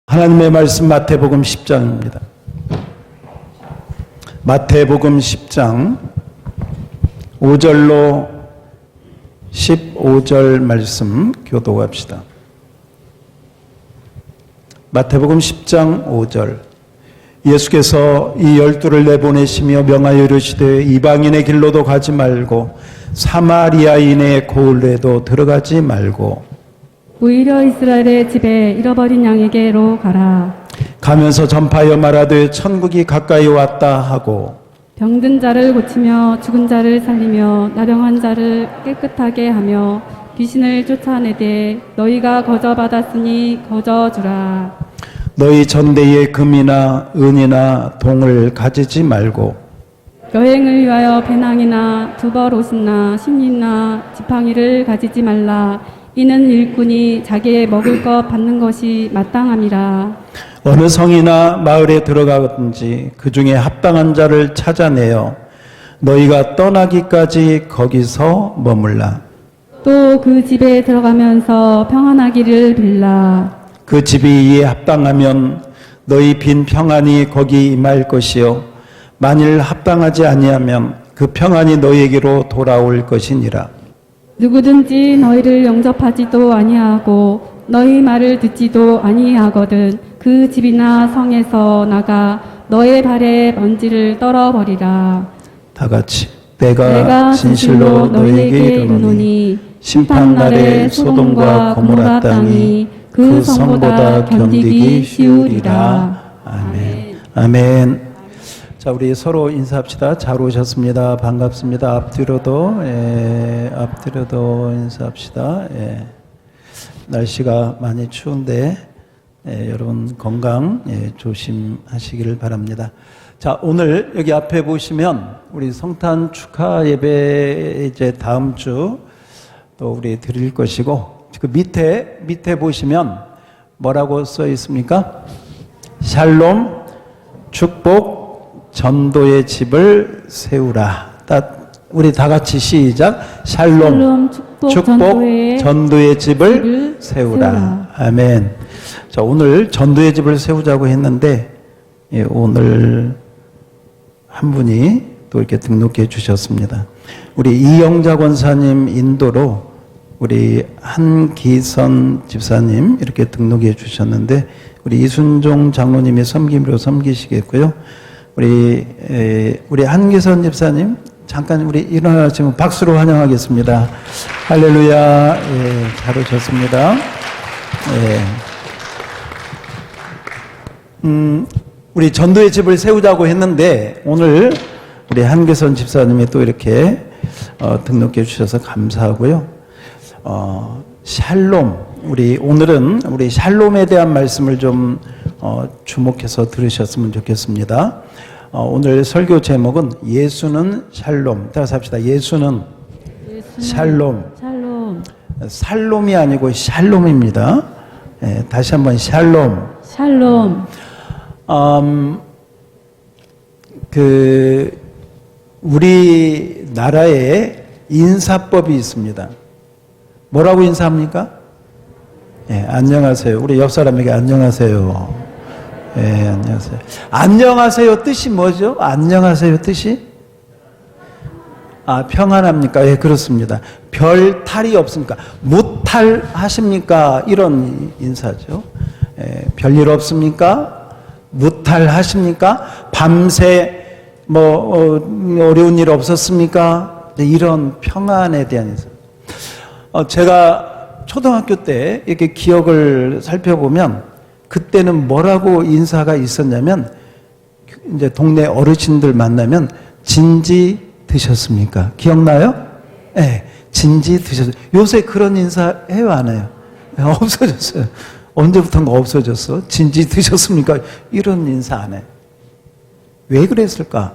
하나님의 말씀 마태복음 10장입니다. 마태복음 10장 5절로 15절 말씀 교독합시다. 마태복음 10장 5절. 예수께서 이 12를 내보내시며 명하여 이르시되 이방인의 길로도 가지 말고 사마리아인의 고을에도 들어가지 말고 오히려 이스라엘의 집에 잃어버린 양에게로 가라. 가면서 전파하여 말하되 천국이 가까이 왔다 하고 병든 자를 고치며 죽은 자를 살리며 나병한 자를 깨끗하게 하며 귀신을 쫓아내되 너희가 거저 받았으니 거저 주라. 너희 전대에 금이나 은이나 동을 가지지 말고 여행을 위하여 배낭이나 두벌 옷이나 신이나 지팡이를 가지지 말라. 이는 일꾼이 자기의 먹을 것 받는 것이 마땅함이라. 어느 성이나 마을에 들어가든지 그 중에 합당한 자를 찾아내어 너희가 떠나기까지 거기서 머물라. 또 그 집에 들어가면서 평안하기를 빌라. 그 집이 이에 합당하면 너희 빈 평안이 거기 임할 것이요 만일 합당하지 아니하면 그 평안이 너희에게로 돌아올 것이니라. 누구든지 너희를 영접하지도 아니하고 너희 말을 듣지도 아니하거든 그 집이나 성에서 나가 너의 발에 먼지를 떨어버리라. 다 같이 내가 진실로 너희에게 이르노니 심판날에 소돔과 고모라 땅이 그 성보다 견디기 쉬우리라. 아멘. 아멘. 자, 우리 서로 인사합시다. 잘 오셨습니다. 반갑습니다. 앞뒤로도 인사합시다. 날씨가 많이 추운데 여러분 건강 조심하시기를 바랍니다. 자, 오늘 여기 앞에 보시면 우리 성탄 축하 예배 이제 다음 주 또 우리 드릴 것이고 그 밑에 보시면 뭐라고 써 있습니까? 샬롬 축복 전도의 집을 세우라. 우리 다 같이 시작. 샬롬 축복 전도의 집을 세우라. 아멘. 자, 오늘 전도의 집을 세우자고 했는데 오늘 한 분이 또 이렇게 등록해 주셨습니다. 우리 이영자 권사님 인도로 우리 한기선 집사님 이렇게 등록해 주셨는데 우리 이순종 장로님이 섬김으로 섬기시겠고요. 우리 한기선 집사님 잠깐 우리 일어나시면 박수로 환영하겠습니다. 할렐루야. 잘 오셨습니다. 우리 전도의 집을 세우자고 했는데 오늘 우리 한기선 집사님이 또 이렇게 등록해 주셔서 감사하고요. 샬롬. 오늘은 우리 샬롬에 대한 말씀을 좀 주목해서 들으셨으면 좋겠습니다. 오늘 설교 제목은 예수는 샬롬. 따라서 합시다. 예수는 샬롬. 살롬이 아니고 샬롬입니다. 다시 한번 샬롬. 우리나라에 인사법이 있습니다. 뭐라고 인사합니까? 안녕하세요. 우리 옆 사람에게 안녕하세요. 안녕하세요. 안녕하세요 뜻이 뭐죠? 안녕하세요 뜻이? 평안합니까? 그렇습니다. 별 탈이 없습니까? 무탈하십니까? 이런 인사죠. 별일 없습니까? 무탈하십니까? 밤새 어려운 일 없었습니까? 이런 평안에 대한 인사. 제가 초등학교 때 이렇게 기억을 살펴보면 그때는 뭐라고 인사가 있었냐면 이제 동네 어르신들 만나면 진지 드셨습니까? 기억나요? 네, 진지 드셨어요. 요새 그런 인사 해요, 안 해요? 없어졌어요. 언제부턴가 없어졌어? 진지 드셨습니까? 이런 인사 안 해. 왜 그랬을까?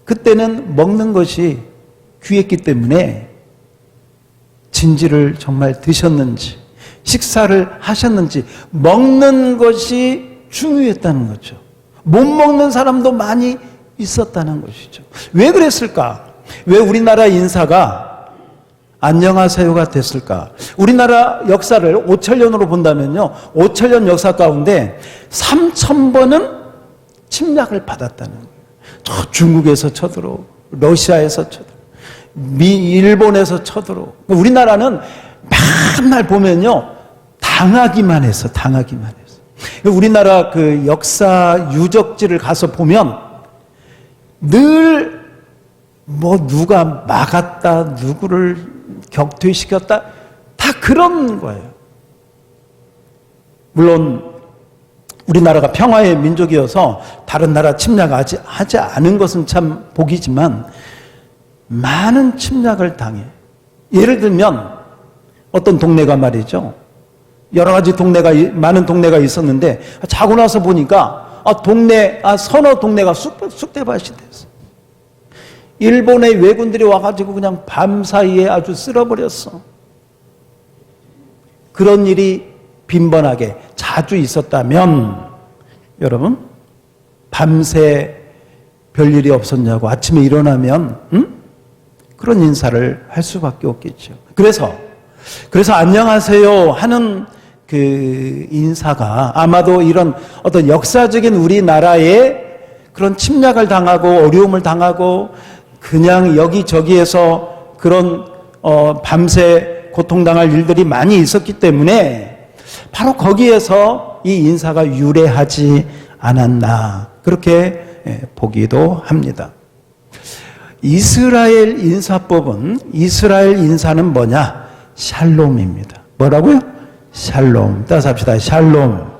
그때는 먹는 것이 귀했기 때문에 진지를 정말 드셨는지 식사를 하셨는지 먹는 것이 중요했다는 거죠. 못 먹는 사람도 많이 있었다는 것이죠. 왜 그랬을까? 왜 우리나라 인사가 안녕하세요가 됐을까? 우리나라 역사를 5천년으로 본다면요, 5천년 역사 가운데 3,000번은 침략을 받았다는 거예요. 저 중국에서 쳐들어오고, 러시아에서 쳐들어오고, 일본에서 쳐들어오고. 우리나라는 맨날 보면요, 당하기만 했어. 우리나라 그 역사 유적지를 가서 보면 늘 뭐 누가 막았다, 누구를 격퇴시켰다, 다 그런 거예요. 물론 우리나라가 평화의 민족이어서 다른 나라 침략하지 않은 것은 참 복이지만 많은 침략을 당해. 예를 들면 어떤 동네가 말이죠, 여러 가지 많은 동네가 있었는데 자고 나서 보니까 서너 동네가 쑥대밭이 됐어. 일본의 왜군들이 와가지고 그냥 밤사이에 아주 쓸어버렸어. 그런 일이 빈번하게 자주 있었다면 여러분, 밤새 별일이 없었냐고 아침에 일어나면 그런 인사를 할 수밖에 없겠죠. 그래서 안녕하세요 하는 그 인사가 아마도 이런 어떤 역사적인 우리나라의 그런 침략을 당하고 어려움을 당하고 그냥 여기저기에서 그런 밤새 고통당할 일들이 많이 있었기 때문에 바로 거기에서 이 인사가 유래하지 않았나, 그렇게 보기도 합니다. 이스라엘 인사법은, 이스라엘 인사는 뭐냐? 샬롬입니다. 뭐라고요? 샬롬. 따라서 합시다. 샬롬.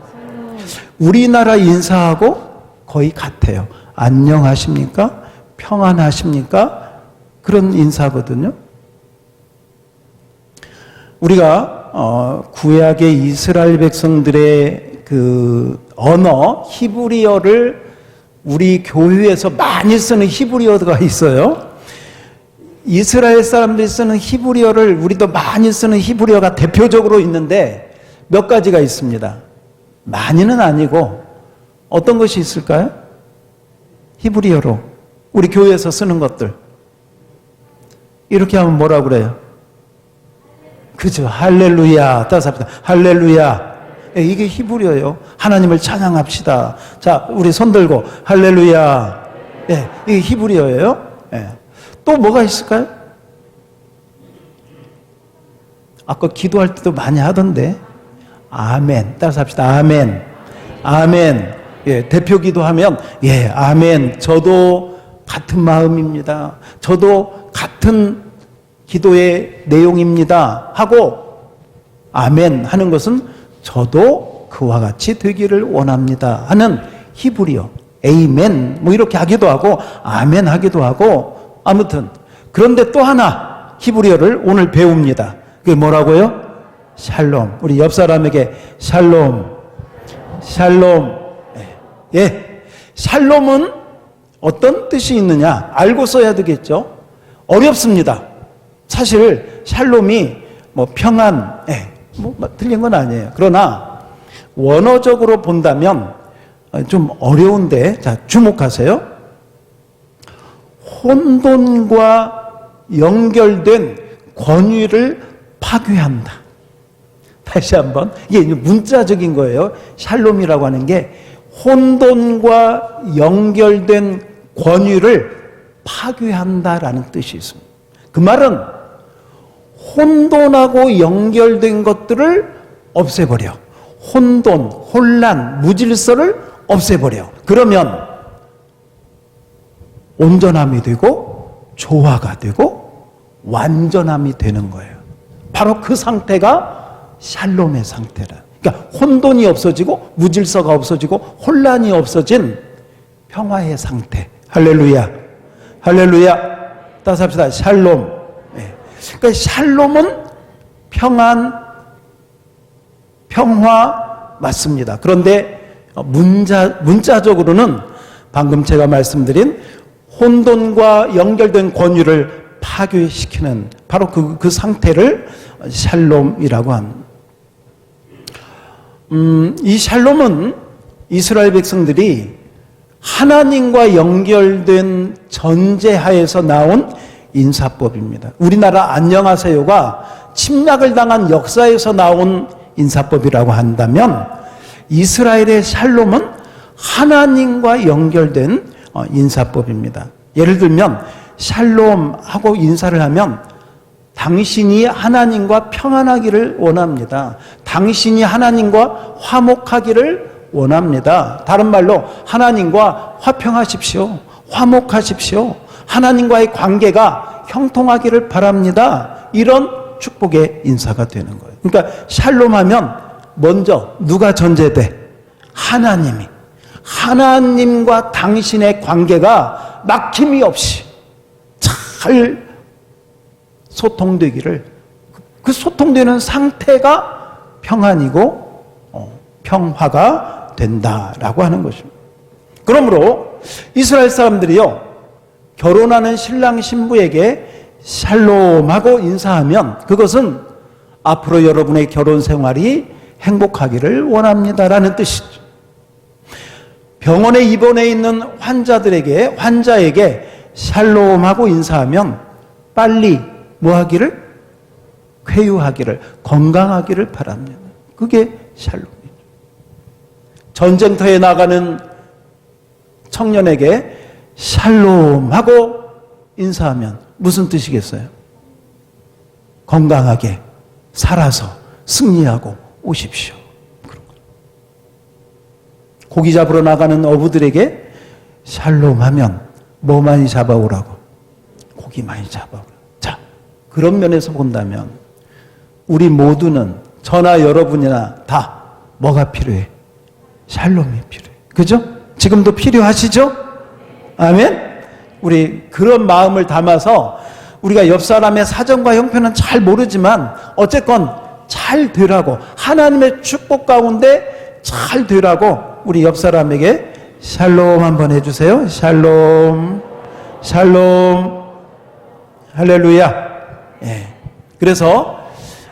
우리나라 인사하고 거의 같아요. 안녕하십니까? 평안하십니까? 그런 인사거든요. 우리가 구약의 이스라엘 백성들의 그 언어 히브리어를 우리 교회에서 많이 쓰는 히브리어가 있어요. 이스라엘 사람들이 쓰는 히브리어를 우리도 많이 쓰는 히브리어가 대표적으로 있는데 몇 가지가 있습니다. 많이는 아니고 어떤 것이 있을까요? 히브리어로 우리 교회에서 쓰는 것들. 이렇게 하면 뭐라고 그래요? 그죠? 할렐루야. 따라서 합시다. 할렐루야. 이게 히브리어예요. 하나님을 찬양합시다. 자, 우리 손 들고 할렐루야. 이게 히브리어예요. 또 뭐가 있을까요? 아까 기도할 때도 많이 하던데 아멘. 따라서 합시다. 아멘. 아멘. 대표 기도하면 아멘. 저도 같은 마음입니다. 저도 같은 기도의 내용입니다. 하고 아멘 하는 것은 저도 그와 같이 되기를 원합니다 하는 히브리어. 에이멘 뭐 이렇게 하기도 하고 아멘 하기도 하고, 아무튼 그런데 또 하나 히브리어를 오늘 배웁니다. 그게 뭐라고요? 샬롬. 우리 옆 사람에게 샬롬. 샬롬. 샬롬은 어떤 뜻이 있느냐 알고 써야 되겠죠. 어렵습니다. 사실 샬롬이 뭐 평안, 뭐 틀린 건 아니에요. 그러나 원어적으로 본다면 좀 어려운데, 자, 주목하세요. 혼돈과 연결된 권위를 파괴한다. 다시 한번, 이게 문자적인 거예요. 샬롬이라고 하는 게 혼돈과 연결된 권위를 파괴한다라는 뜻이 있습니다. 그 말은 혼돈하고 연결된 것들을 없애버려. 혼돈, 혼란, 무질서를 없애버려. 그러면 온전함이 되고 조화가 되고 완전함이 되는 거예요. 바로 그 상태가 샬롬의 상태라. 그러니까 혼돈이 없어지고 무질서가 없어지고 혼란이 없어진 평화의 상태. 할렐루야. 할렐루야. 따라서 합시다. 샬롬. 그러니까 샬롬은 평안, 평화 맞습니다. 그런데 문자적으로는 방금 제가 말씀드린 혼돈과 연결된 권위를 파괴시키는 바로 그 상태를 샬롬이라고 합니다. 이 샬롬은 이스라엘 백성들이 하나님과 연결된 전제하에서 나온 인사법입니다. 우리나라 안녕하세요가 침략을 당한 역사에서 나온 인사법이라고 한다면 이스라엘의 샬롬은 하나님과 연결된 인사법입니다. 예를 들면 샬롬하고 인사를 하면 당신이 하나님과 평안하기를 원합니다. 당신이 하나님과 화목하기를 원합니다. 다른 말로 하나님과 화평하십시오. 화목하십시오. 하나님과의 관계가 형통하기를 바랍니다. 이런 축복의 인사가 되는 거예요. 그러니까 샬롬하면 먼저 누가 전제돼? 하나님이. 하나님과 당신의 관계가 막힘이 없이 잘 소통되기를, 그 소통되는 상태가 평안이고 평화가 된다라고 하는 것입니다. 그러므로 이스라엘 사람들이요, 결혼하는 신랑 신부에게 샬롬하고 인사하면 그것은 앞으로 여러분의 결혼 생활이 행복하기를 원합니다라는 뜻이죠. 병원에 입원해 있는 환자에게 샬롬하고 인사하면 빨리 뭐하기를? 쾌유하기를, 건강하기를 바랍니다. 그게 샬롬이죠. 전쟁터에 나가는 청년에게 샬롬하고 인사하면 무슨 뜻이겠어요? 건강하게 살아서 승리하고 오십시오. 그런 거죠. 고기 잡으러 나가는 어부들에게 샬롬하면 뭐 많이 잡아오라고? 고기 많이 잡아오라고. 자, 그런 면에서 본다면 우리 모두는, 저나 여러분이나 다 뭐가 필요해? 샬롬이 필요해. 그죠? 지금도 필요하시죠? 아멘? 우리 그런 마음을 담아서 우리가 옆 사람의 사정과 형편은 잘 모르지만 어쨌건 잘 되라고, 하나님의 축복 가운데 잘 되라고 우리 옆 사람에게 샬롬 한번 해주세요. 샬롬, 샬롬, 할렐루야. 예. 그래서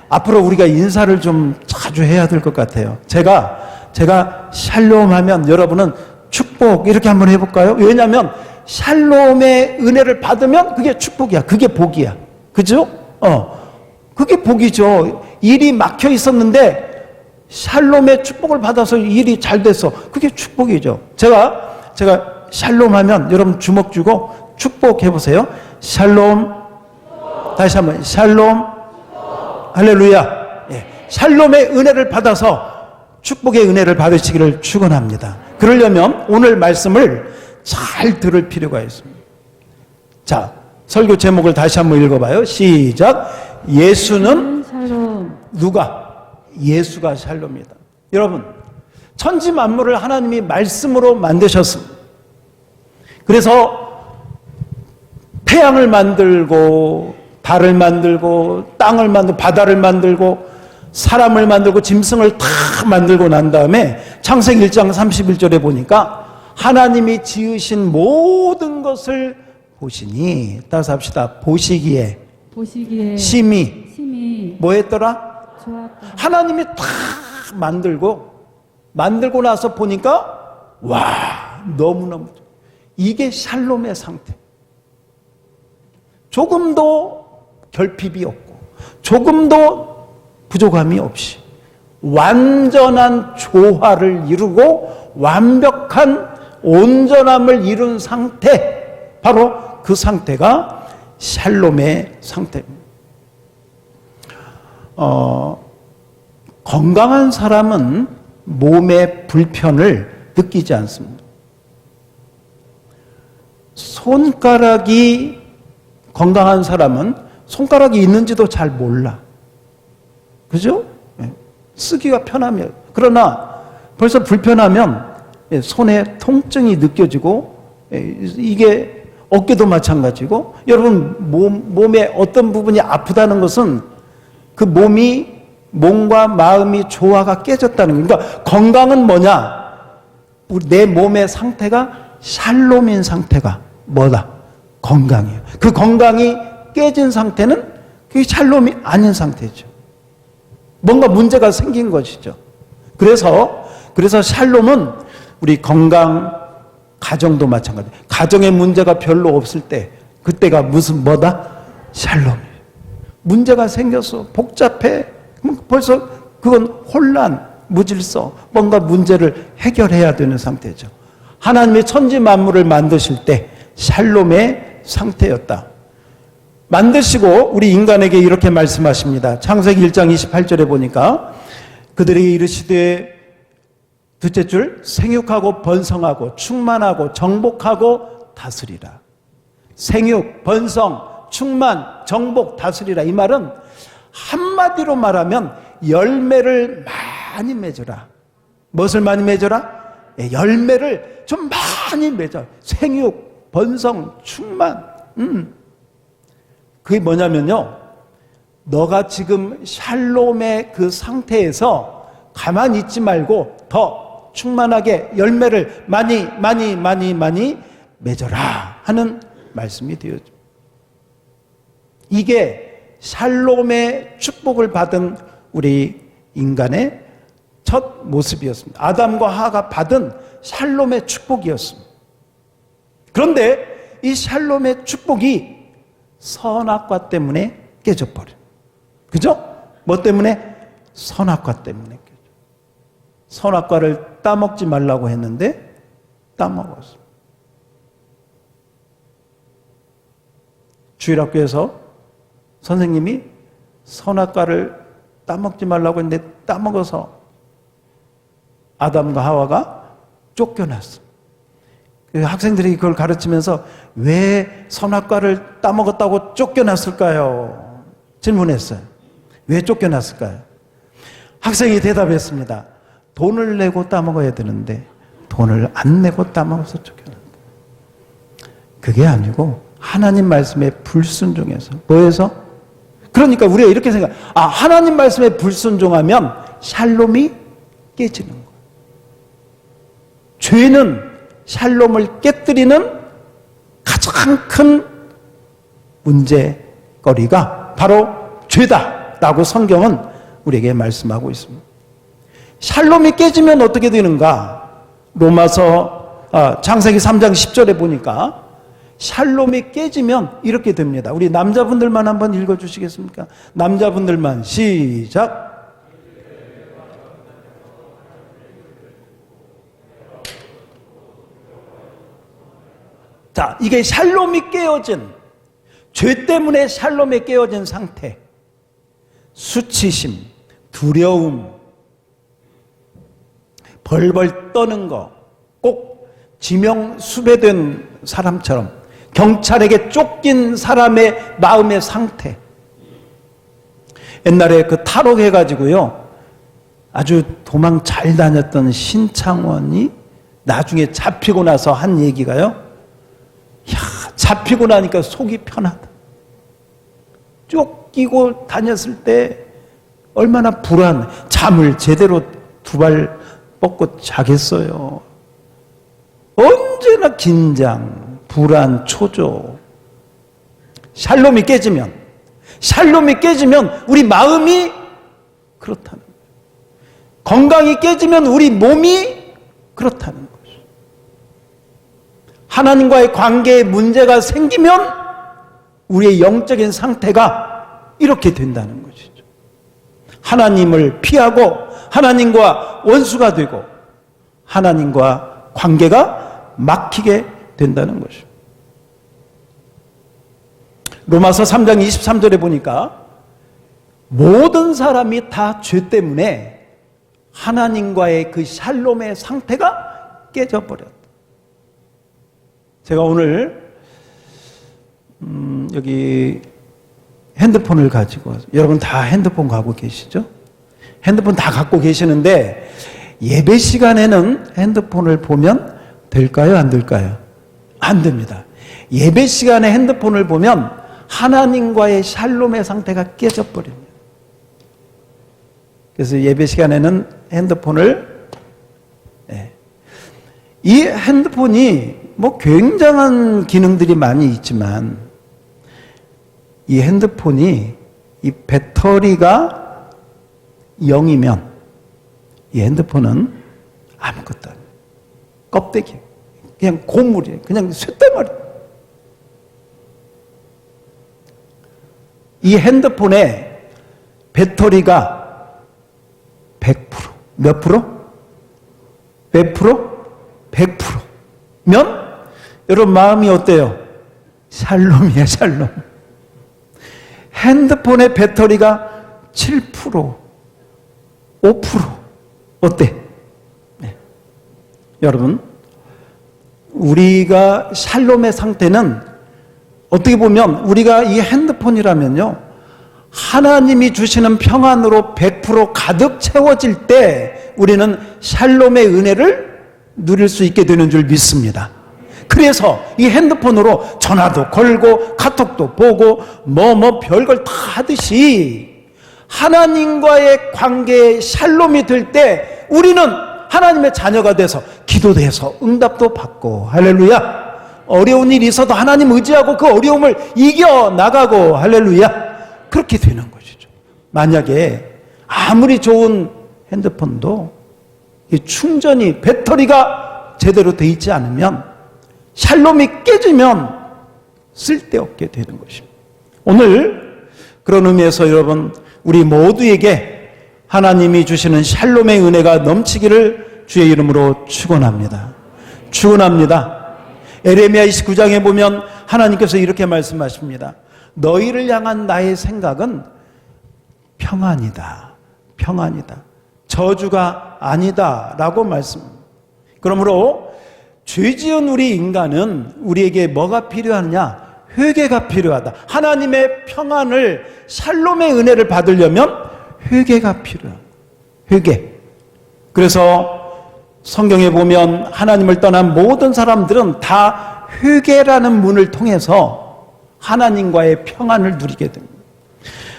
앞으로 우리가 인사를 좀 자주 해야 될 것 같아요. 제가 샬롬 하면 여러분은 축복 이렇게 한번 해볼까요? 왜냐하면 샬롬의 은혜를 받으면 그게 축복이야. 그게 복이야. 그죠? 그게 복이죠. 일이 막혀 있었는데 샬롬의 축복을 받아서 일이 잘 됐어. 그게 축복이죠. 제가 샬롬 하면 여러분 주먹 쥐고 축복 해보세요. 샬롬. 다시 한번 샬롬. 할렐루야. 예. 샬롬의 은혜를 받아서 축복의 은혜를 받으시기를 축원합니다. 그러려면 오늘 말씀을 잘 들을 필요가 있습니다. 자, 설교 제목을 다시 한번 읽어봐요. 시작. 예수는 샬롬. 누가? 예수가 샬롬이다. 여러분, 천지 만물을 하나님이 말씀으로 만드셨습니다. 그래서 태양을 만들고 달을 만들고 땅을 만들고 바다를 만들고 사람을 만들고 짐승을 다 만들고 난 다음에 창세기 1장 31절에 보니까 하나님이 지으신 모든 것을 보시니, 따라서 합시다. 보시기에 심히 뭐 했더라? 좋았다. 하나님이 다 만들고 나서 보니까 와, 너무너무 이게 샬롬의 상태. 조금도 결핍이 없고 조금도 부족함이 없이 완전한 조화를 이루고 완벽한 온전함을 이룬 상태, 바로 그 상태가 샬롬의 상태입니다. 건강한 사람은 몸의 불편을 느끼지 않습니다. 손가락이 건강한 사람은 손가락이 있는지도 잘 몰라. 그죠? 쓰기가 편하면. 그러나 벌써 불편하면 손에 통증이 느껴지고, 이게 어깨도 마찬가지고, 여러분 몸의 어떤 부분이 아프다는 것은 그 몸과 마음이 조화가 깨졌다는 거예요. 그러니까 건강은 뭐냐? 내 몸의 상태가 샬롬인 상태가 뭐다? 건강이에요. 그 건강이 깨진 상태는 그게 샬롬이 아닌 상태죠. 뭔가 문제가 생긴 것이죠. 그래서 샬롬은 우리 건강, 가정도 마찬가지예요. 가정에 문제가 별로 없을 때 그때가 무슨 뭐다? 샬롬. 문제가 생겼어. 복잡해. 벌써 그건 혼란, 무질서, 뭔가 문제를 해결해야 되는 상태죠. 하나님이 천지 만물을 만드실 때 샬롬의 상태였다. 만드시고 우리 인간에게 이렇게 말씀하십니다. 창세기 1장 28절에 보니까 그들에게 이르시되 둘째 줄 생육하고 번성하고 충만하고 정복하고 다스리라. 생육, 번성, 충만, 정복, 다스리라. 이 말은 한마디로 말하면 열매를 많이 맺어라. 무엇을 많이 맺어라? 열매를 좀 많이 맺어. 생육, 번성, 충만. 그게 뭐냐면요, 너가 지금 샬롬의 그 상태에서 가만히 있지 말고 더 충만하게 열매를 많이 맺어라 하는 말씀이 되어집니다. 이게 샬롬의 축복을 받은 우리 인간의 첫 모습이었습니다. 아담과 하와가 받은 샬롬의 축복이었습니다. 그런데 이 샬롬의 축복이 선악과 때문에 깨져버려요. 그죠? 뭐 때문에? 선악과 때문에 깨져. 선악과를 따먹지 말라고 했는데 따먹었어. 주일학교에서 선생님이 선악과를 따먹지 말라고 했는데 따먹어서 아담과 하와가 쫓겨났어. 학생들이 그걸 가르치면서 왜 선악과를 따먹었다고 쫓겨났을까요? 질문했어요. 왜 쫓겨났을까요? 학생이 대답했습니다. 돈을 내고 따먹어야 되는데 돈을 안 내고 따먹어서 쫓겨났다. 그게 아니고 하나님 말씀에 불순종해서. 뭐해서? 그러니까 우리가 이렇게 생각, 하나님 말씀에 불순종하면 샬롬이 깨지는 거예요. 죄는 샬롬을 깨뜨리는 가장 큰 문제거리가 바로 죄다라고 성경은 우리에게 말씀하고 있습니다. 샬롬이 깨지면 어떻게 되는가? 창세기 3장 10절에 보니까 샬롬이 깨지면 이렇게 됩니다. 우리 남자분들만 한번 읽어주시겠습니까? 남자분들만 시작. 자, 이게 샬롬이 깨어진, 죄 때문에 샬롬이 깨어진 상태. 수치심, 두려움, 벌벌 떠는 거, 꼭 지명수배된 사람처럼 경찰에게 쫓긴 사람의 마음의 상태. 옛날에 그 탈옥해가지고요, 아주 도망 잘 다녔던 신창원이 나중에 잡히고 나서 한 얘기가요, 잡히고 나니까 속이 편하다. 쫓기고 다녔을 때 얼마나 잠을 제대로 두 발 뻗고 자겠어요. 언제나 긴장, 불안, 초조. 샬롬이 깨지면 우리 마음이 그렇다는 거예요. 건강이 깨지면 우리 몸이 그렇다는 거예요. 하나님과의 관계에 문제가 생기면 우리의 영적인 상태가 이렇게 된다는 것이죠. 하나님을 피하고 하나님과 원수가 되고 하나님과 관계가 막히게 된다는 것이죠. 로마서 3장 23절에 보니까 모든 사람이 다 죄 때문에 하나님과의 그 샬롬의 상태가 깨져버렸다. 제가 오늘 여기 핸드폰을 가지고, 여러분 다 핸드폰 갖고 계시죠? 핸드폰 다 갖고 계시는데 예배 시간에는 핸드폰을 보면 될까요? 안 될까요? 안 됩니다. 예배 시간에 핸드폰을 보면 하나님과의 샬롬의 상태가 깨져버립니다. 그래서 예배 시간에는 핸드폰을, 이 핸드폰이 뭐 굉장한 기능들이 많이 있지만 이 핸드폰이 이 배터리가 0이면 이 핸드폰은 아무것도 아니에요. 껍데기, 그냥 고물이에요. 그냥 쇳대머리. 이 핸드폰의 배터리가 100%, 몇 프로? 몇 프로? 100%면 여러분 마음이 어때요? 샬롬이야, 샬롬. 핸드폰의 배터리가 7%, 5% 어때? 네. 여러분, 우리가 샬롬의 상태는 어떻게 보면 우리가 이 핸드폰이라면요, 하나님이 주시는 평안으로 100% 가득 채워질 때 우리는 샬롬의 은혜를 누릴 수 있게 되는 줄 믿습니다. 그래서 이 핸드폰으로 전화도 걸고 카톡도 보고 별걸 다 하듯이 하나님과의 관계에 샬롬이 될 때 우리는 하나님의 자녀가 돼서 기도도 해서 응답도 받고, 할렐루야. 어려운 일이 있어도 하나님 의지하고 그 어려움을 이겨나가고, 할렐루야. 그렇게 되는 것이죠. 만약에 아무리 좋은 핸드폰도 이 충전이, 배터리가 제대로 돼 있지 않으면, 샬롬이 깨지면 쓸데없게 되는 것입니다. 오늘 그런 의미에서 여러분, 우리 모두에게 하나님이 주시는 샬롬의 은혜가 넘치기를 주의 이름으로 축원합니다. 축원합니다. 에레미야 29장에 보면 하나님께서 이렇게 말씀하십니다. 너희를 향한 나의 생각은 평안이다. 평안이다. 저주가 아니다. 라고 말씀합니다. 그러므로 죄 지은 우리 인간은 우리에게 뭐가 필요하냐? 회개가 필요하다. 하나님의 평안을, 샬롬의 은혜를 받으려면 회개가 필요합니다. 회개. 그래서 성경에 보면 하나님을 떠난 모든 사람들은 다 회개라는 문을 통해서 하나님과의 평안을 누리게 됩니다.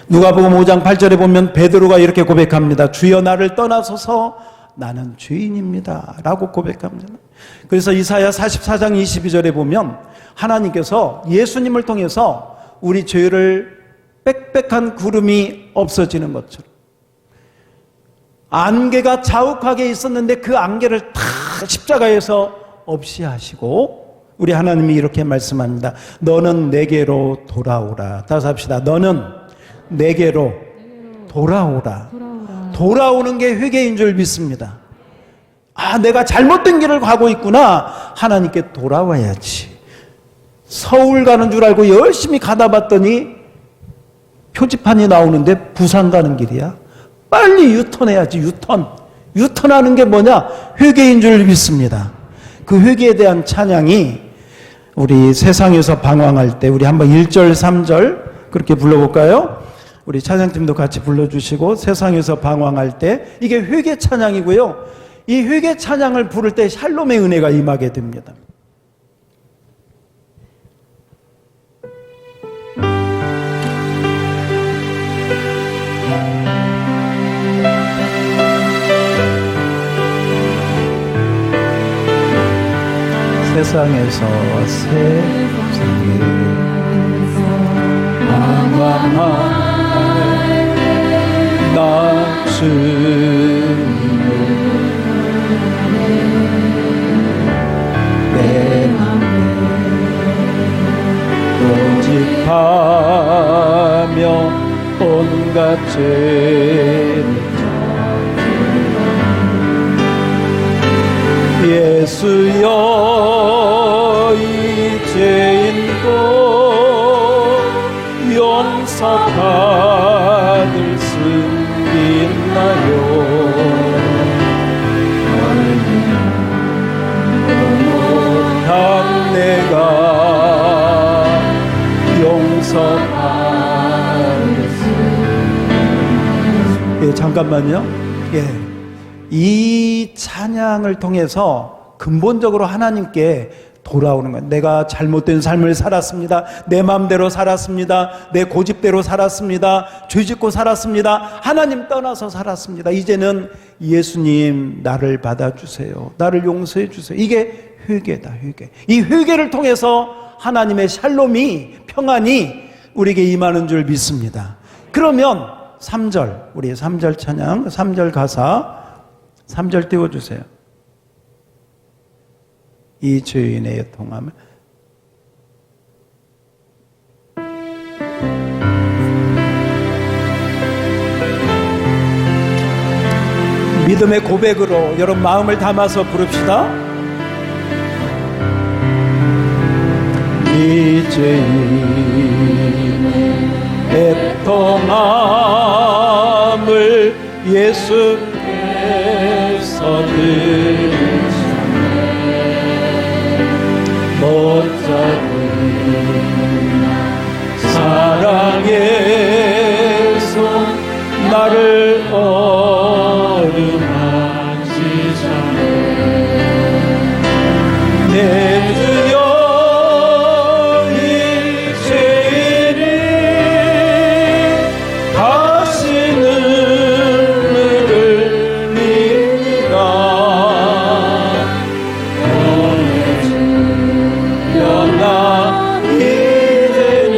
누가복음 5장 8절에 보면 베드로가 이렇게 고백합니다. 주여 나를 떠나소서 나는 죄인입니다. 라고 고백합니다. 그래서 이사야 44장 22절에 보면 하나님께서 예수님을 통해서 우리 죄를 빽빽한 구름이 없어지는 것처럼, 안개가 자욱하게 있었는데 그 안개를 다 십자가에서 없이 하시고, 우리 하나님이 이렇게 말씀합니다. 너는 내게로 돌아오라. 다시 합시다. 너는 내게로 돌아오라. 돌아오는 게 회개인 줄 믿습니다. 아, 내가 잘못된 길을 가고 있구나. 하나님께 돌아와야지. 서울 가는 줄 알고 열심히 가다 봤더니 표지판이 나오는데 부산 가는 길이야. 빨리 유턴해야지. 유턴하는 게 뭐냐? 회개인 줄 믿습니다. 그 회개에 대한 찬양이 우리 세상에서 방황할 때, 우리 한번 1절 3절 그렇게 불러볼까요? 우리 찬양팀도 같이 불러주시고, 세상에서 방황할 때, 이게 회개 찬양이고요. 이 회개 찬양을 부를 때 샬롬의 은혜가 임하게 됩니다. 세상에서 방황할 나 주님 내 고집하며 온갖 죄를 예수여 이 죄인도 용서받을 수 있나요? 못한 내가 용서받을 수 있나요? 예, 잠깐만요. 예. 이 찬양을 통해서 근본적으로 하나님께 돌아오는 거예요. 내가 잘못된 삶을 살았습니다. 내 마음대로 살았습니다. 내 고집대로 살았습니다. 죄짓고 살았습니다. 하나님 떠나서 살았습니다. 이제는 예수님 나를 받아주세요. 나를 용서해 주세요. 이게 회개다, 회개. 이 회개를 통해서 하나님의 샬롬이, 평안이 우리에게 임하는 줄 믿습니다. 그러면 3절, 우리 3절 찬양, 3절 가사 3절 띄워주세요. 이 죄인의 통함을 믿음의 고백으로 여러분 마음을 담아서 부릅시다. 이제 애통함을 예수께서 들으시네. 못 잡은 사랑의 손 나를 어루만지자네. 내 주여 이 죄인이 다시 눈물을 흘리리라. 너의 주여 나 이제는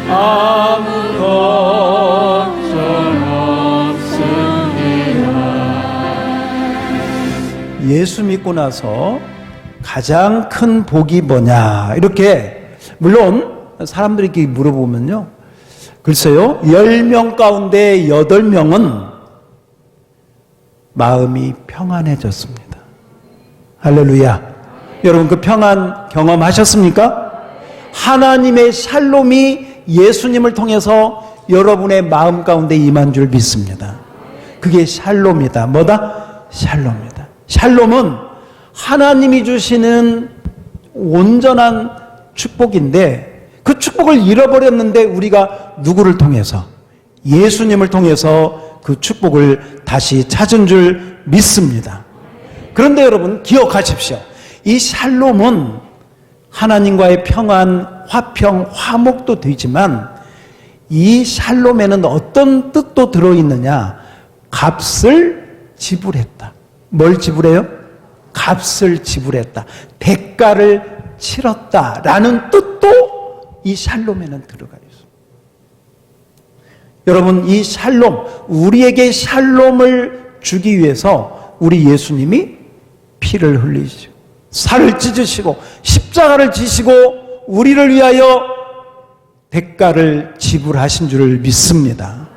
아무 걱정 없으리라. 예수 믿고 나서 가장 큰 복이 뭐냐, 이렇게 물론 사람들이 이렇게 물어보면요, 글쎄요 10명 가운데 8명은 마음이 평안해졌습니다. 할렐루야. 여러분 그 평안 경험하셨습니까? 하나님의 샬롬이 예수님을 통해서 여러분의 마음 가운데 임한 줄 믿습니다. 그게 샬롬이다. 뭐다? 샬롬이다. 샬롬은 하나님이 주시는 온전한 축복인데 그 축복을 잃어버렸는데 우리가 누구를 통해서? 예수님을 통해서 그 축복을 다시 찾은 줄 믿습니다. 그런데 여러분 기억하십시오. 이 샬롬은 하나님과의 평안, 화평, 화목도 되지만 이 샬롬에는 어떤 뜻도 들어있느냐? 값을 지불했다. 뭘 지불해요? 값을 지불했다. 대가를 치렀다라는 뜻도 이 샬롬에는 들어가 있어요. 여러분 이 샬롬, 우리에게 샬롬을 주기 위해서 우리 예수님이 피를 흘리시고 살을 찢으시고 십자가를 지시고 우리를 위하여 대가를 지불하신 줄 믿습니다.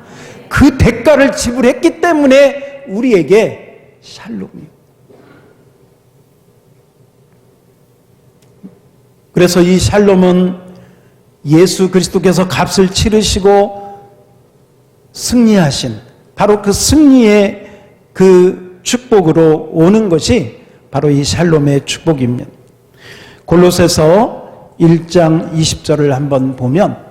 그 대가를 지불했기 때문에 우리에게 샬롬이요. 그래서 이 샬롬은 예수 그리스도께서 값을 치르시고 승리하신 바로 그 승리의 그 축복으로 오는 것이 바로 이 샬롬의 축복입니다. 골로새서 1장 20절을 한번 보면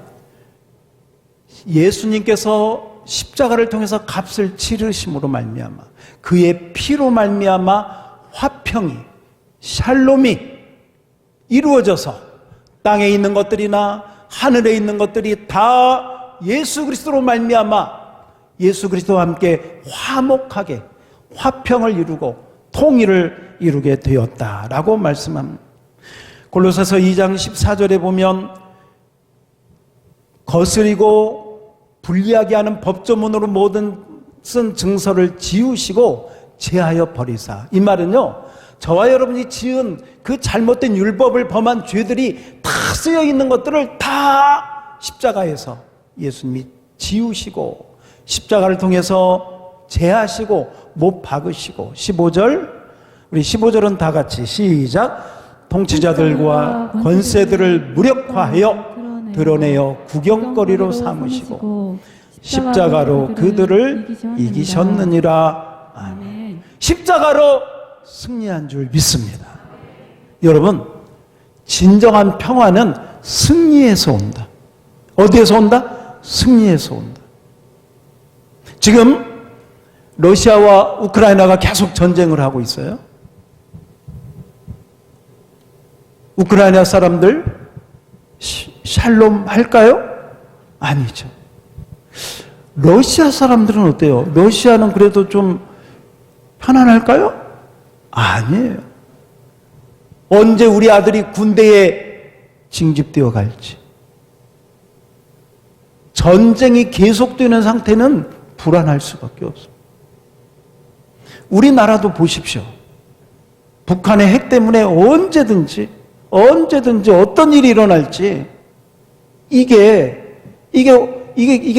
예수님께서 십자가를 통해서 값을 치르심으로 말미암아 그의 피로 말미암아 화평이 샬롬이 이루어져서 땅에 있는 것들이나 하늘에 있는 것들이 다 예수 그리스도로 말미암아 예수 그리스도와 함께 화목하게 화평을 이루고 통일을 이루게 되었다라고 말씀합니다. 골로새서 2장 14절에 보면 거스리고 불리하게 하는 법조문으로 모든 쓴 증서를 지우시고 제하여 버리사. 이 말은요, 저와 여러분이 지은 그 잘못된 율법을 범한 죄들이 다 쓰여 있는 것들을 다 십자가에서 예수님이 지우시고 십자가를 통해서 제하시고 못 박으시고 15절, 우리 15절은 다 같이 시작. 통치자들과 권세들을 무력화하여 드러내어 구경거리로 삼으시고 십자가로 그들을 이기셨느니라. 아멘. 십자가로 승리한 줄 믿습니다. 여러분, 진정한 평화는 승리에서 온다. 어디에서 온다? 승리에서 온다. 지금 러시아와 우크라이나가 계속 전쟁을 하고 있어요. 우크라이나 사람들 샬롬 할까요? 아니죠. 러시아 사람들은 어때요? 러시아는 그래도 좀 편안할까요? 아니에요. 언제 우리 아들이 군대에 징집되어 갈지, 전쟁이 계속되는 상태는 불안할 수밖에 없습니다. 우리나라도 보십시오. 북한의 핵 때문에 언제든지 어떤 일이 일어날지 이게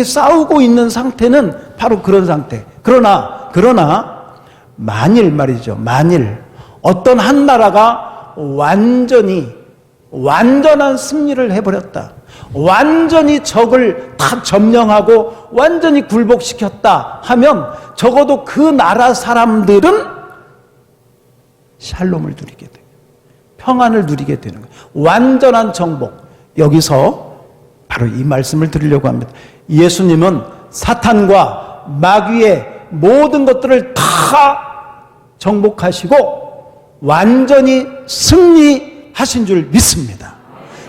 싸우고 있는 상태는 바로 그런 상태, 그러나 만일 말이죠. 만일 어떤 한 나라가 완전한 승리를 해버렸다. 완전히 적을 다 점령하고 완전히 굴복시켰다 하면 적어도 그 나라 사람들은 샬롬을 누리게 돼요. 평안을 누리게 되는 거예요. 완전한 정복. 여기서 바로 이 말씀을 드리려고 합니다. 예수님은 사탄과 마귀의 모든 것들을 다 정복하시고 완전히 승리하신 줄 믿습니다.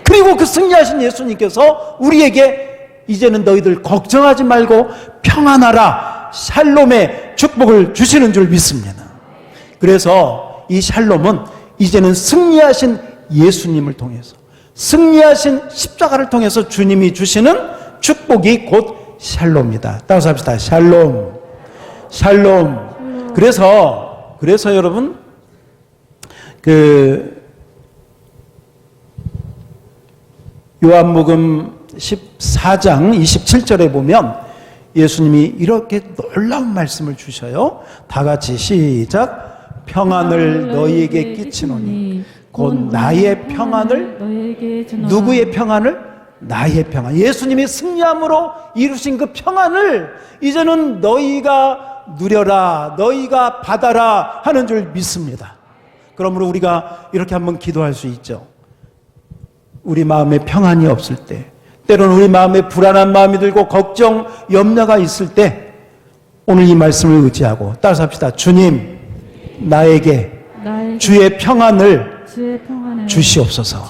그리고 그 승리하신 예수님께서 우리에게 이제는 너희들 걱정하지 말고 평안하라, 샬롬의 축복을 주시는 줄 믿습니다. 그래서 이 샬롬은 이제는 승리하신 예수님을 통해서, 승리하신 십자가를 통해서 주님이 주시는 축복이 곧 샬롬이다. 따라서 합시다. 샬롬. 그래서 여러분, 요한복음 14장 27절에 보면 예수님이 이렇게 놀라운 말씀을 주셔요. 다 같이 시작. 평안을 너희에게 끼치노니 곧 나의 평안을, 너희에게 주노라. 누구의 평안을? 나의 평안. 예수님이 승리함으로 이루신 그 평안을 이제는 너희가 누려라, 너희가 받아라 하는 줄 믿습니다. 그러므로 우리가 이렇게 한번 기도할 수 있죠. 우리 마음에 평안이 없을 때, 때로는 우리 마음에 불안한 마음이 들고 걱정, 염려가 있을 때 오늘 이 말씀을 의지하고 따라서 합시다. 주님, 나에게 주의 평안을 주시옵소서.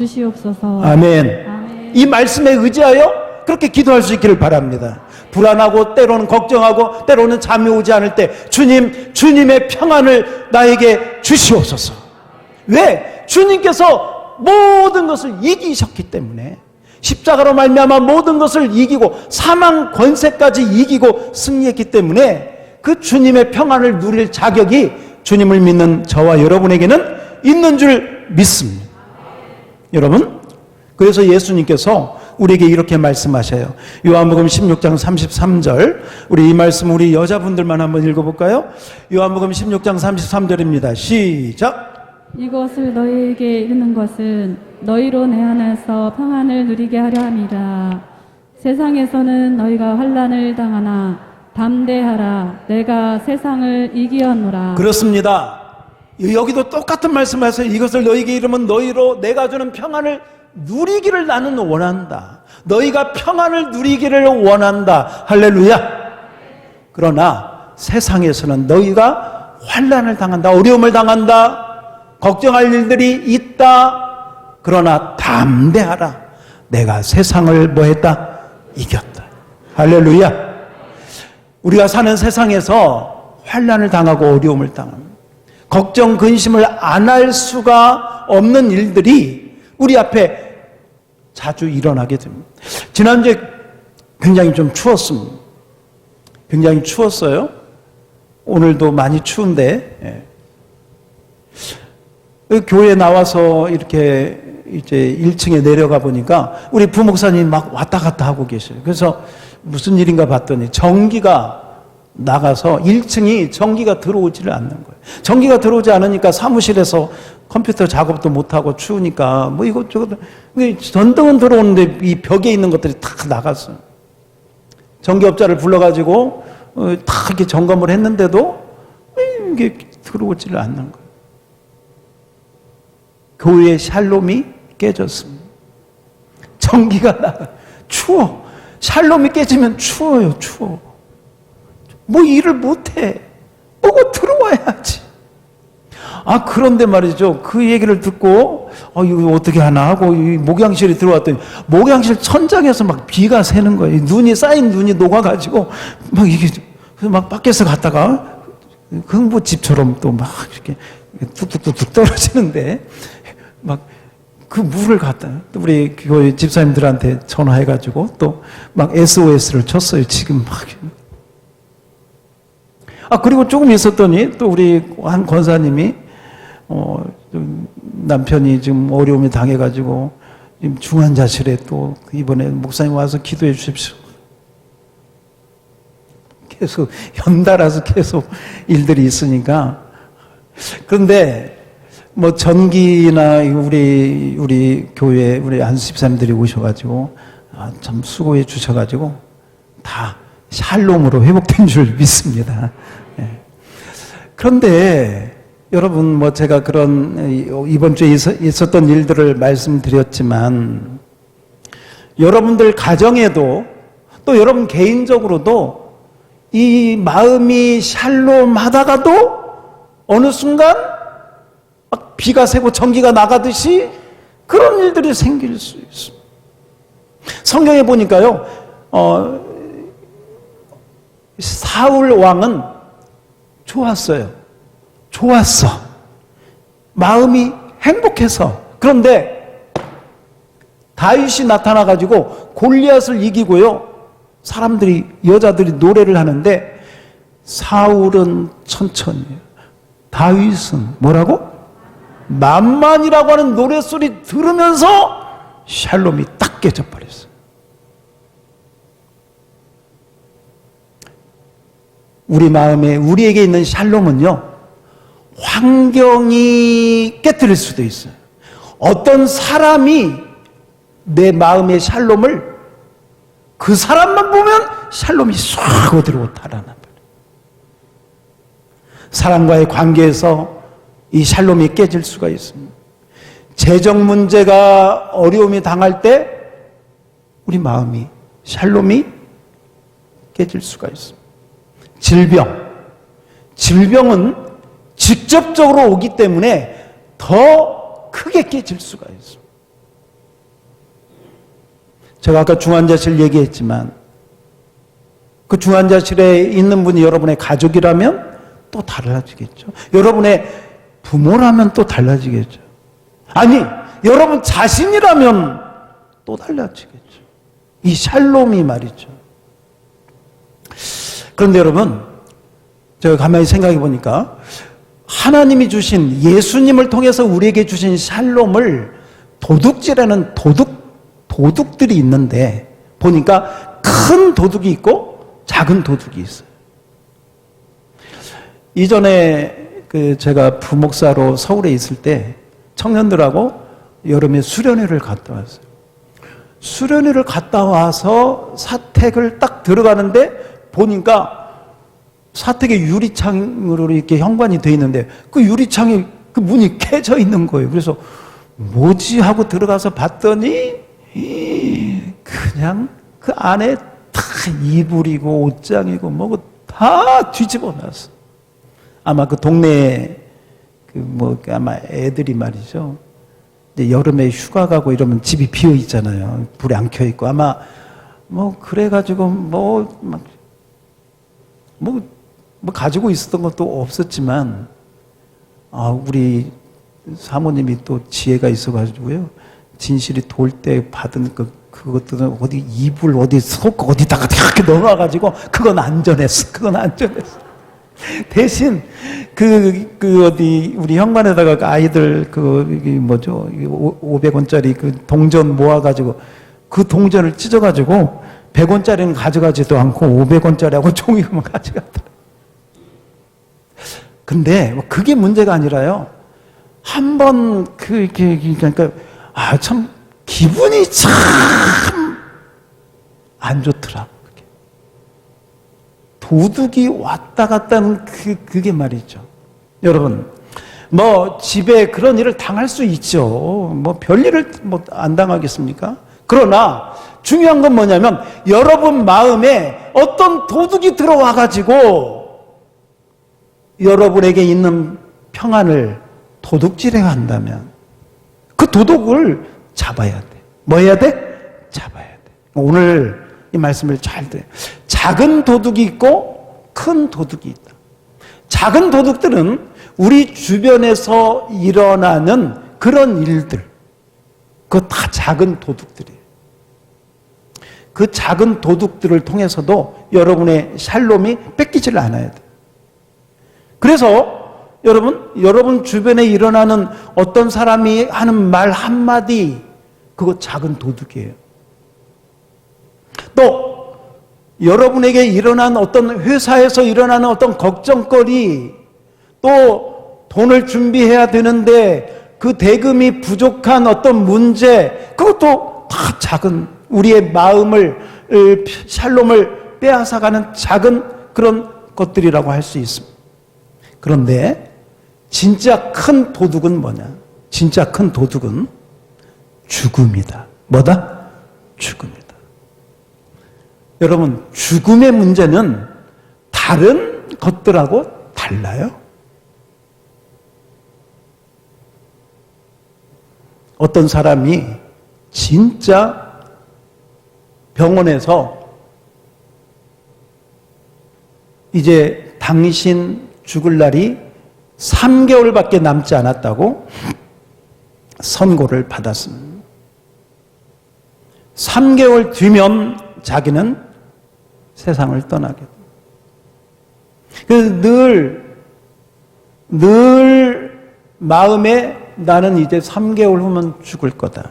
아멘. 이 말씀에 의지하여 그렇게 기도할 수 있기를 바랍니다. 불안하고 때로는 걱정하고 때로는 잠이 오지 않을 때 주님의 평안을 나에게 주시옵소서. 왜? 주님께서 모든 것을 이기셨기 때문에, 십자가로 말미암아 모든 것을 이기고 사망 권세까지 이기고 승리했기 때문에 그 주님의 평안을 누릴 자격이 주님을 믿는 저와 여러분에게는 있는 줄 믿습니다. 여러분, 그래서 예수님께서 우리에게 이렇게 말씀하셔요. 요한복음 16장 33절. 우리 이 말씀 우리 여자분들만 한번 읽어볼까요? 요한복음 16장 33절입니다. 시작. 이것을 너희에게 이르는 것은 너희로 내 안에서 평안을 누리게 하려 함이라. 세상에서는 너희가 환난을 당하나 담대하라. 내가 세상을 이기었노라. 그렇습니다. 여기도 똑같은 말씀하세요. 이것을 너희에게 이르면 너희로 내가 주는 평안을 누리기를 나는 원한다. 너희가 평안을 누리기를 원한다. 할렐루야. 그러나 세상에서는 너희가 환난을 당한다. 어려움을 당한다. 걱정할 일들이 있다. 그러나 담대하라. 내가 세상을 뭐했다? 이겼다. 할렐루야. 우리가 사는 세상에서 환난을 당하고 어려움을 당합니다. 걱정, 근심을 안 할 수가 없는 일들이 우리 앞에 자주 일어나게 됩니다. 지난주에 굉장히 좀 추웠습니다. 굉장히 추웠어요. 오늘도 많이 추운데, 교회에 나와서 이렇게 이제 1층에 내려가 보니까 우리 부목사님 막 왔다 갔다 하고 계셔요. 그래서 무슨 일인가 봤더니 전기가 나가서 1층이 전기가 들어오지를 않는 거예요. 전기가 들어오지 않으니까 사무실에서 컴퓨터 작업도 못하고 추우니까 뭐 이것저것 전등은 들어오는데 이 벽에 있는 것들이 다 나갔어요. 전기업자를 불러가지고 다 이렇게 점검을 했는데도 이게 들어오지를 않는 거예요. 교회의 샬롬이 깨졌습니다. 전기가 나가. 추워. 샬롬이 깨지면 추워요. 추워. 뭐 일을 못해. 뭐고 들어와야지. 그런데 말이죠. 그 얘기를 듣고 이거 어떻게 하나 하고 목양실에 들어왔더니 목양실 천장에서 막 비가 새는 거예요. 눈이 쌓인 눈이 녹아가지고 막 이게 막 밖에서 갔다가 흥부집처럼 또 막 이렇게 뚝뚝뚝뚝 떨어지는데 막 그 물을 갖다 우리 교회 집사님들한테 전화해가지고 또 막 SOS를 쳤어요. 지금 막. 그리고 조금 있었더니 또 우리 한 권사님이 남편이 지금 어려움에 당해가지고 지금 중환자실에 또 이번에 목사님 와서 기도해 주십시오. 계속 연달아서 계속 일들이 있으니까. 그런데 뭐 전기나 우리 교회 우리 안수 집사님들이 오셔가지고 참 수고해 주셔가지고 다 샬롬으로 회복된 줄 믿습니다. 예. 그런데 여러분 뭐 제가 그런 이번 주에 있었던 일들을 말씀드렸지만 여러분들 가정에도 또 여러분 개인적으로도 이 마음이 샬롬하다가도 어느 순간 막 비가 새고 전기가 나가듯이 그런 일들이 생길 수 있습니다. 성경에 보니까요, 사울 왕은 좋았어요. 좋았어. 마음이 행복해서. 그런데 다윗이 나타나가지고 골리앗을 이기고요. 사람들이, 여자들이 노래를 하는데 사울은 천천히, 다윗은 뭐라고? 만만이라고 하는 노랫소리 들으면서 샬롬이 딱 깨져버렸어요. 우리 마음에, 우리에게 있는 샬롬은요, 환경이 깨뜨릴 수도 있어요. 어떤 사람이 내 마음의 샬롬을, 그 사람만 보면 샬롬이 싹 어디로 달아나 버려요. 사람과의 관계에서 이 샬롬이 깨질 수가 있습니다. 재정 문제가 어려움이 당할 때 우리 마음이, 샬롬이 깨질 수가 있습니다. 질병은 직접적으로 오기 때문에 더 크게 깨질 수가 있습니다. 제가 아까 중환자실 얘기했지만 그 중환자실에 있는 분이 여러분의 가족이라면 또 달라지겠죠. 여러분의 부모라면 또 달라지겠죠. 아니, 여러분 자신이라면 또 달라지겠죠. 이 샬롬이 말이죠. 그런데 여러분, 제가 가만히 생각해 보니까 하나님이 주신, 예수님을 통해서 우리에게 주신 샬롬을 도둑질하는 도둑들이 있는데 보니까 큰 도둑이 있고 작은 도둑이 있어요. 이전에 제가 부목사로 서울에 있을 때 청년들하고 여름에 수련회를 갔다 왔어요. 수련회를 갔다 와서 사택을 딱 들어가는데 보니까 사택에 유리창으로 이렇게 현관이 되어 있는데 그 유리창에 그 문이 깨져 있는 거예요. 그래서 뭐지 하고 들어가서 봤더니 그냥 그 안에 다 이불이고 옷장이고 뭐고 다 뒤집어 놨어. 아마 그 동네에 아마 애들이 말이죠. 이제 여름에 휴가 가고 이러면 집이 비어 있잖아요. 불이 안 켜 있고 아마 그래가지고 가지고 있었던 것도 없었지만 우리 사모님이 또 지혜가 있어가지고요. 진실이 돌 때 받은 그것들은 어디 이불 어디 속 어디다가 이렇게 넣어가지고 그건 안전했어. 대신 어디 우리 현관에다가 그 아이들 500원짜리 그 동전 모아가지고 그 동전을 찢어가지고 100원짜리는 가져가지도 않고 500원짜리하고 종이만 가져갔더라. 근데 그게 문제가 아니라요. 한번 그러니까 참 기분이 참 안 좋더라. 도둑이 왔다 갔다 하는 그게 말이죠. 여러분, 집에 그런 일을 당할 수 있죠. 별일을 안 당하겠습니까? 그러나 중요한 건 뭐냐면 여러분 마음에 어떤 도둑이 들어와가지고 여러분에게 있는 평안을 도둑질해 간다면 그 도둑을 잡아야 돼. 뭐 해야 돼? 잡아야 돼. 오늘 이 말씀을 잘 들어요. 작은 도둑이 있고 큰 도둑이 있다. 작은 도둑들은 우리 주변에서 일어나는 그런 일들, 그거 다 작은 도둑들이에요. 그 작은 도둑들을 통해서도 여러분의 샬롬이 뺏기지를 않아야 돼. 그래서 여러분 주변에 일어나는 어떤 사람이 하는 말 한마디, 그거 작은 도둑이에요. 또 여러분에게 일어난 어떤 회사에서 일어나는 어떤 걱정거리, 또 돈을 준비해야 되는데 그 대금이 부족한 어떤 문제, 그것도 다 작은 우리의 마음을 샬롬을 빼앗아가는 작은 그런 것들이라고 할 수 있습니다. 그런데 진짜 큰 도둑은 뭐냐? 진짜 큰 도둑은 죽음이다. 뭐다? 죽음이다. 여러분, 죽음의 문제는 다른 것들하고 달라요. 어떤 사람이 진짜 병원에서 이제 당신 죽을 날이 3개월밖에 남지 않았다고 선고를 받았습니다. 3개월 뒤면 자기는 세상을 떠나게 됩니다. 그래서 늘 마음에 나는 이제 3개월 후면 죽을 거다.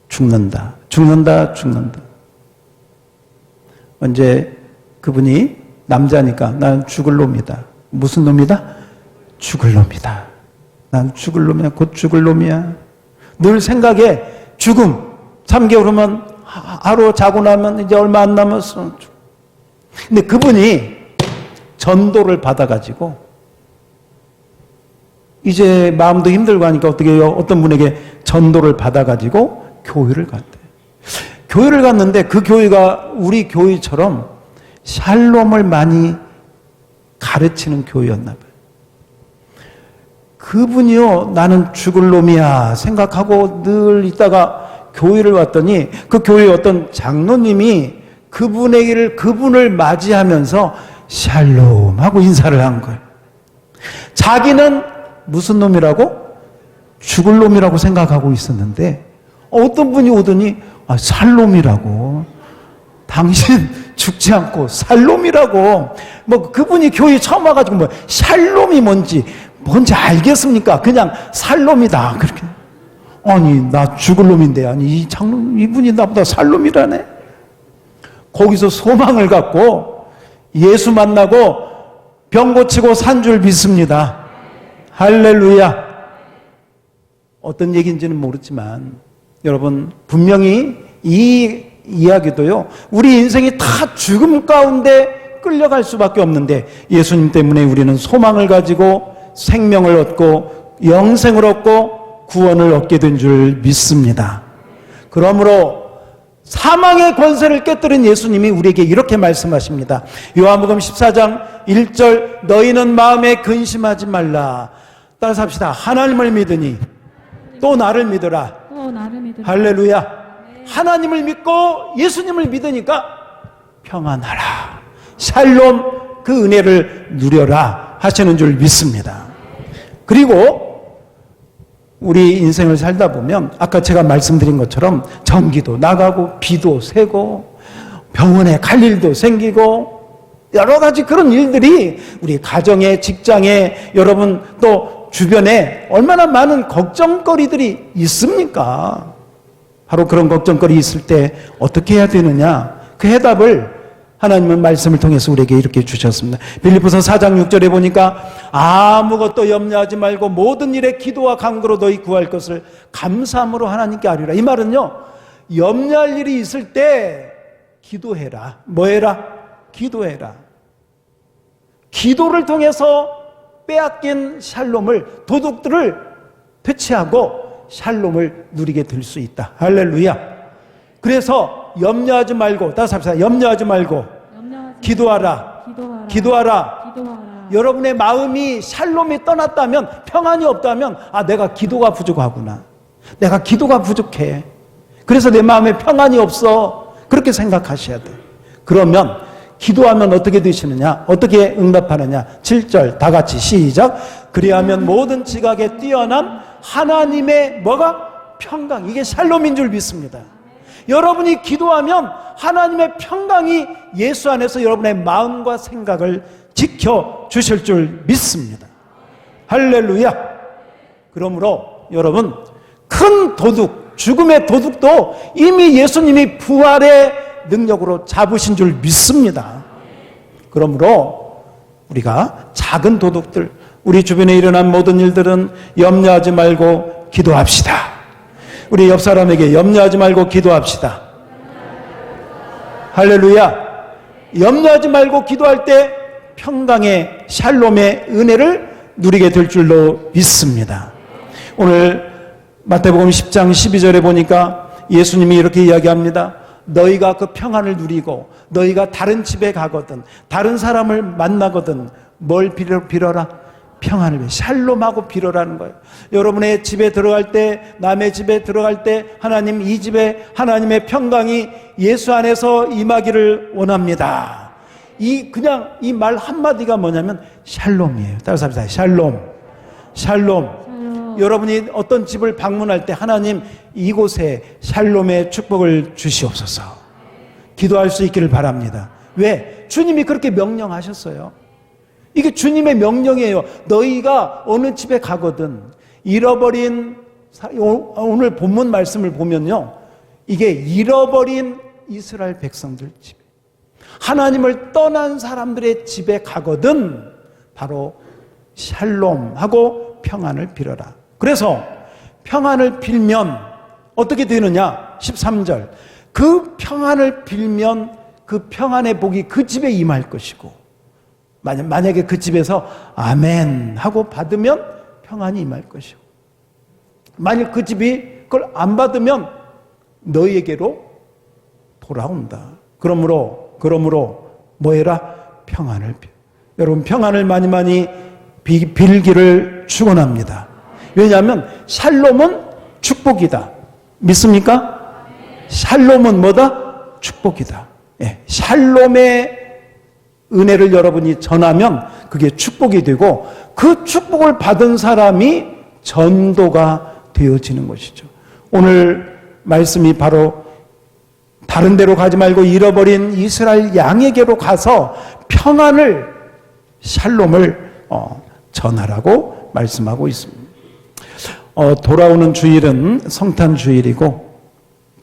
죽는다. 언제 그분이 남자니까 나는 죽을 놈이다. 무슨 놈이다? 죽을 놈이다. 난 죽을 놈이야. 곧 죽을 놈이야. 늘 생각에 죽음. 3개월 후면 하루 자고 나면 이제 얼마 안 남았어. 근데 그분이 전도를 받아가지고 이제 마음도 힘들고 하니까 어떻게 해요? 어떤 분에게 전도를 받아가지고 교회를 갔대요. 교회를 갔는데 그 교회가 우리 교회처럼 샬롬을 많이 가르치는 교회였나 봐요. 그분이요, 나는 죽을 놈이야 생각하고 늘 있다가 교회를 왔더니 그 교회의 어떤 장로님이 그분을 맞이하면서 샬롬 하고 인사를 한 거예요. 자기는 무슨 놈이라고? 죽을 놈이라고 생각하고 있었는데 어떤 분이 오더니 살롬이라고. 당신 죽지 않고 살롬이라고. 뭐 그분이 교회 처음 와가지고 뭐 샬롬이 뭔지 알겠습니까? 그냥 살롬이다. 그렇게. 아니 나 죽을 놈인데 아니 이 장로 이분이 나보다 살롬이라네. 거기서 소망을 갖고 예수 만나고 병 고치고 산 줄 믿습니다. 할렐루야. 어떤 얘기인지는 모르지만 여러분 분명히 이 이야기도요, 우리 인생이 다 죽음 가운데 끌려갈 수밖에 없는데 예수님 때문에 우리는 소망을 가지고 생명을 얻고 영생을 얻고 구원을 얻게 된 줄 믿습니다. 그러므로 사망의 권세를 깨뜨린 예수님이 우리에게 이렇게 말씀하십니다. 요한복음 14장 1절 너희는 마음에 근심하지 말라. 따라서 합시다. 하나님을 믿으니 또 나를 믿으라. 할렐루야. 네. 하나님을 믿고 예수님을 믿으니까 평안하라. 샬롬 그 은혜를 누려라 하시는 줄 믿습니다. 그리고 우리 인생을 살다 보면 아까 제가 말씀드린 것처럼 전기도 나가고 비도 새고 병원에 갈 일도 생기고 여러 가지 그런 일들이 우리 가정에 직장에 여러분 또 주변에 얼마나 많은 걱정거리들이 있습니까? 바로 그런 걱정거리 있을 때 어떻게 해야 되느냐? 그 해답을 하나님은 말씀을 통해서 우리에게 이렇게 주셨습니다. 빌립보서 4장 6절에 보니까 아무것도 염려하지 말고 모든 일에 기도와 간구로 너희 구할 것을 감사함으로 하나님께 아뢰라. 이 말은요, 염려할 일이 있을 때 기도해라. 뭐 해라? 기도해라. 기도를 통해서 빼앗긴 샬롬을, 도둑들을 퇴치하고 샬롬을 누리게 될 수 있다. 할렐루야. 그래서 염려하지 말고, 다시 합시다. 염려하지 말고 기도하라. 여러분의 마음이 샬롬이 떠났다면, 평안이 없다면 내가 기도가 부족하구나. 내가 기도가 부족해. 그래서 내 마음에 평안이 없어. 그렇게 생각하셔야 돼. 그러면 기도하면 어떻게 되시느냐? 어떻게 응답하느냐? 7절 다 같이 시작. 그리하면 모든 지각에 뛰어난 하나님의 뭐가? 평강. 이게 샬롬인 줄 믿습니다. 여러분이 기도하면 하나님의 평강이 예수 안에서 여러분의 마음과 생각을 지켜주실 줄 믿습니다. 할렐루야. 그러므로 여러분 큰 도둑, 죽음의 도둑도 이미 예수님이 부활의 능력으로 잡으신 줄 믿습니다. 그러므로 우리가 작은 도둑들, 우리 주변에 일어난 모든 일들은 염려하지 말고 기도합시다. 우리 옆 사람에게 염려하지 말고 기도합시다. 할렐루야. 염려하지 말고 기도할 때 평강의 샬롬의 은혜를 누리게 될 줄로 믿습니다. 오늘 마태복음 10장 12절에 보니까 예수님이 이렇게 이야기합니다. 너희가 그 평안을 누리고 너희가 다른 집에 가거든 다른 사람을 만나거든 뭘 빌어라? 평안을 빌어. 샬롬하고 빌어라는 거예요. 여러분의 집에 들어갈 때, 남의 집에 들어갈 때 하나님 이 집에 하나님의 평강이 예수 안에서 임하기를 원합니다. 그냥 이 말 한마디가 뭐냐면 샬롬이에요. 따라서 합시다. 샬롬. 샬롬. 여러분이 어떤 집을 방문할 때 하나님 이곳에 샬롬의 축복을 주시옵소서. 기도할 수 있기를 바랍니다. 왜? 주님이 그렇게 명령하셨어요. 이게 주님의 명령이에요. 너희가 어느 집에 가거든 잃어버린, 오늘 본문 말씀을 보면요, 이게 잃어버린 이스라엘 백성들 집에, 하나님을 떠난 사람들의 집에 가거든 바로 샬롬하고 평안을 빌어라. 그래서 평안을 빌면 어떻게 되느냐? 13절. 그 평안을 빌면 그 평안의 복이 그 집에 임할 것이고, 만약에 그 집에서 아멘 하고 받으면 평안이 임할 것이고, 만약 그 집이 그걸 안 받으면 너희에게로 돌아온다. 그러므로 뭐 해라? 평안을 빌. 여러분 평안을 많이 빌기를 축원합니다. 왜냐하면 샬롬은 축복이다. 믿습니까? 샬롬은 뭐다? 축복이다. 예, 샬롬의 은혜를 여러분이 전하면 그게 축복이 되고 그 축복을 받은 사람이 전도가 되어지는 것이죠. 오늘 말씀이 바로 다른 데로 가지 말고 잃어버린 이스라엘 양에게로 가서 평안을, 샬롬을 전하라고 말씀하고 있습니다. 돌아오는 주일은 성탄 주일이고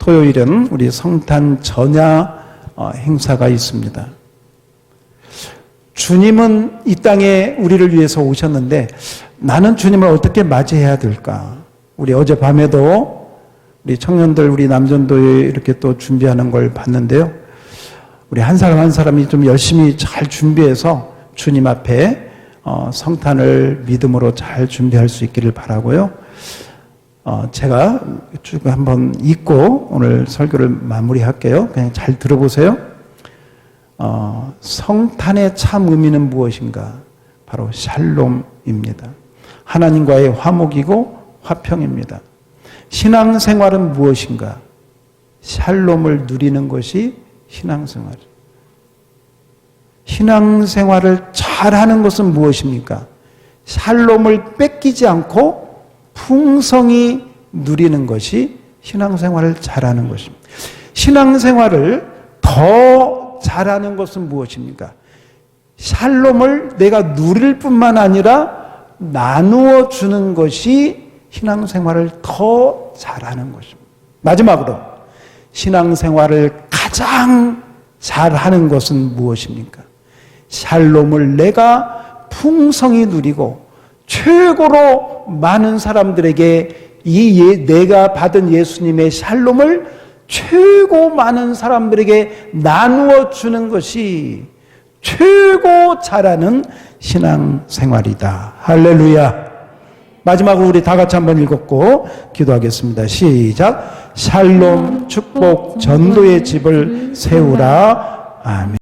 토요일은 우리 성탄 전야 행사가 있습니다. 주님은 이 땅에 우리를 위해서 오셨는데 나는 주님을 어떻게 맞이해야 될까? 우리 어젯밤에도 우리 청년들, 우리 남전도에 이렇게 또 준비하는 걸 봤는데요. 우리 한 사람 한 사람이 좀 열심히 잘 준비해서 주님 앞에 성탄을 믿음으로 잘 준비할 수 있기를 바라고요. 제가 쭉 한번 읽고 오늘 설교를 마무리할게요. 그냥 잘 들어보세요. 성탄의 참 의미는 무엇인가? 바로 샬롬입니다. 하나님과의 화목이고 화평입니다. 신앙생활은 무엇인가? 샬롬을 누리는 것이 신앙생활. 신앙생활을 잘하는 것은 무엇입니까? 샬롬을 뺏기지 않고 풍성히 누리는 것이 신앙생활을 잘하는 것입니다. 신앙생활을 더 잘하는 것은 무엇입니까? 샬롬을 내가 누릴 뿐만 아니라 나누어 주는 것이 신앙생활을 더 잘하는 것입니다. 마지막으로 신앙생활을 가장 잘하는 것은 무엇입니까? 샬롬을 내가 풍성히 누리고 최고로 많은 사람들에게 내가 받은 예수님의 샬롬을 최고 많은 사람들에게 나누어 주는 것이 최고 잘하는 신앙생활이다. 할렐루야. 마지막으로 우리 다 같이 한번 읽었고 기도하겠습니다. 시작. 샬롬, 축복, 전도의 집을 세우라. 아멘.